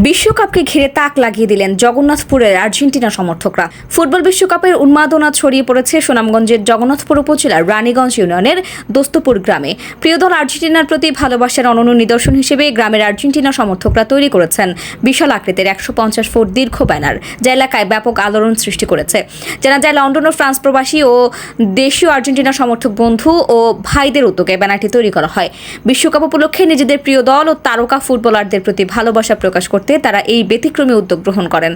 বিশ্বকাপকে ঘিরে তাক লাগিয়ে দিলেন জগন্নাথপুরের আর্জেন্টিনা সমর্থকরা। ফুটবল বিশ্বকাপের উন্মাদনা ছড়িয়ে পড়েছে সুনামগঞ্জের জগন্নাথপুর উপজেলার রানীগঞ্জ ইউনিয়নের দোস্তপুর গ্রামে। প্রিয় দল আর্জেন্টিনার প্রতি ভালোবাসার অনন্য নিদর্শন হিসেবে গ্রামের আর্জেন্টিনা সমর্থকরা তৈরি করেছেন বিশাল আকৃতির 150 ফুট দীর্ঘ ব্যানার, যা এলাকায় ব্যাপক আলোড়ন সৃষ্টি করেছে। জানা যায়, লন্ডন ও ফ্রান্স প্রবাসী ও দেশীয় আর্জেন্টিনা সমর্থক বন্ধু ও ভাইদের উদ্যোগে ব্যানারটি তৈরি করা হয়। বিশ্বকাপ উপলক্ষে নিজেদের প্রিয় দল ও তারকা ফুটবলারদের প্রতি ভালোবাসা প্রকাশ করতে তারা এই ব্যতিক্রমী উদ্যোগ গ্রহণ করেন।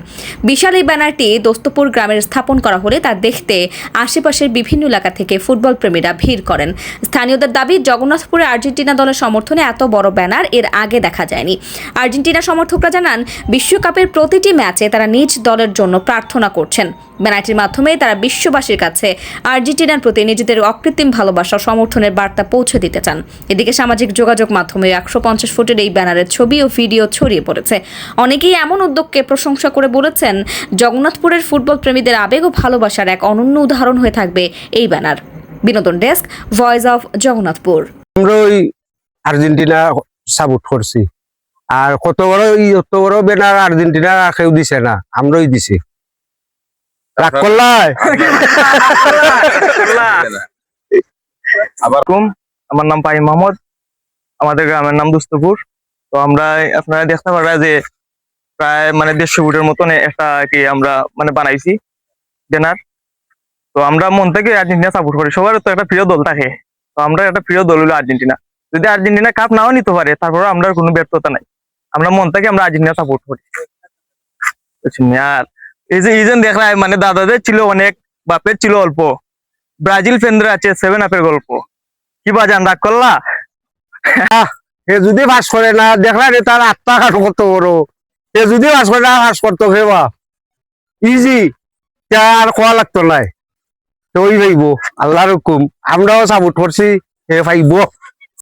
বিশাল এই ব্যানারটি দোস্তপুর গ্রামের স্থাপন করা হলে তা দেখতে আশেপাশের বিভিন্ন এলাকা থেকে ফুটবল প্রেমীরা ভিড় করেন। স্থানীয়দের দাবি, জগন্নাথপুরে আর্জেন্টিনা দলের সমর্থনে এত বড় ব্যানার এর আগে দেখা যায়নি। আর্জেন্টিনা সমর্থকরা জানান, বিশ্বকাপের প্রতিটি ম্যাচে তারা নিজ দলের জন্য প্রার্থনা করছেন। ব্যানারটির মাধ্যমে তারা বিশ্ববাসীর কাছে আর্জেন্টিনার প্রতি নিজেদের অকৃত্রিম ভালোবাসা সমর্থনের বার্তা পৌঁছে দিতে চান। এদিকে সামাজিক যোগাযোগ মাধ্যমে 150 ফুটের এই ব্যানারের ছবি ও ভিডিও ছড়িয়ে পড়েছে। অনেকেই এমন উদ্যোগকে প্রশংসা করে বলেছেন, জগন্নাথপুরের ফুটবল প্রেমীদের আবেগ ও ভালোবাসার এক অনন্য উদাহরণ হয়ে থাকবে এই ব্যানার। বিনোদন ডেস্ক, ভয়েস অফ জগন্নাথপুর। আমরা ওই আর্জেন্টিনা সাপোর্ট করছি, আর কত বড় ব্যানার আর্জেন্টিনা কেউ দিছে না, আমরাই দিছি। রাগ করলাই? আমার নাম পাই মোহাম্মদ, আমাদের গ্রামের নাম দুস্তপুর। তো আমরা আপনারা দেখতে পারা যে প্রায় 150 ফুটের মতন একটা কি আমরা বানাইছি ব্যানার। তো আমরা মন থেকে আর্জেন্টিনা সাপোর্ট করি। সবার তো একটা প্রিয় দল থাকে, তো আমরা একটা প্রিয় দল হলো আর্জেন্টিনা। যদি আর্জেন্টিনা কাপ নাও নিতে পারে, তারপরে আমরা কোনো ব্যর্থতা নাই। আমরা মন থেকে আমরা আর্জেন্টিনা সাপোর্ট করি। আর এই যে দেখলাম, দাদাদের ছিল অনেক, বাপের ছিল অল্প। ব্রাজিল ফ্যানরা আছে 7 আপের গল্প। কি বাজান, রাগ করলা? এ যদি ভাস করে না, দেখলা রে তার আত্মা কত বড়। এ যদি ভাস করে না, ভাস করতো খেবা ইজি, আর খোয়া লাগতো নাই। তো ওই ভাইব আল্লাহর হুকুম, আমরাও সাপোর্ট করছি, এ ভাইব।